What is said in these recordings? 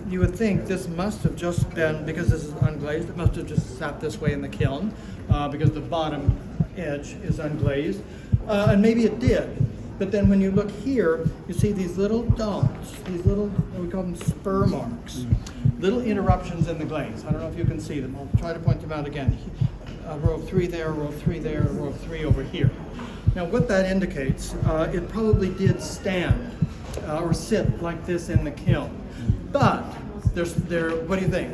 you would think this must have just been, because this is unglazed, it must have just sat this way in the kiln, because the bottom edge is unglazed. And maybe it did. But then when you look here, you see these little dots, these little, we call them spur marks, little interruptions in the glaze. I don't know if you can see them. I'll try to point them out again. Row 3 there, row 3 there, row 3 over here. Now what that indicates, it probably did stand or sit like this in the kiln. But what do you think?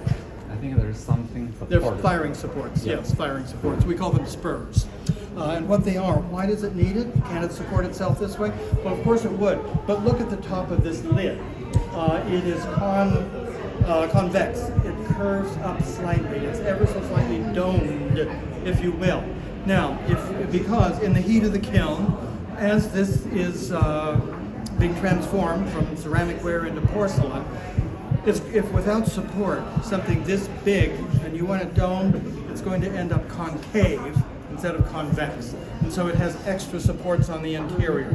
I think there's something supported. They're firing supports, yes, firing supports. We call them spurs. And what they are, why does it need it? Can it support itself this way? Well, of course it would. But look at the top of this lid. It is convex. It curves up slightly. It's ever so slightly domed, if you will. Now, because in the heat of the kiln, as this is being transformed from ceramic ware into porcelain, if without support, something this big, and you want it domed, it's going to end up concave instead of convex. And so it has extra supports on the interior.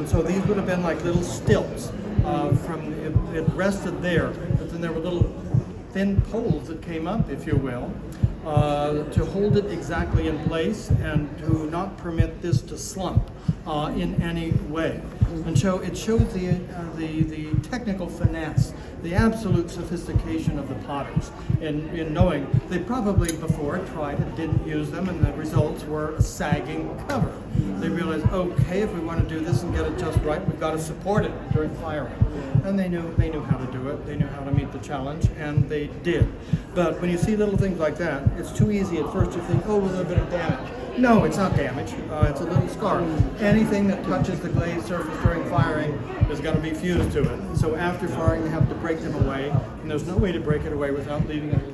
So these would have been like little stilts. It rested there, but then there were little thin poles that came up, if you will, to hold it exactly in place and to not permit this to slump in any way. And so it shows the technical finesse, the absolute sophistication of the potters in knowing they probably before tried it, didn't use them, and the results were a sagging cover. They realized, okay, if we want to do this and get it just right, we've got to support it during firing. And they knew how to do it, they knew how to meet the challenge, and they did. But when you see little things like that, it's too easy at first to think, oh, a little bit of damage. No, it's not damage. It's a little scar. Anything that touches the glazed surface during firing is going to be fused to it. So after firing, you have to break them away, and there's no way to break it away without leaving a little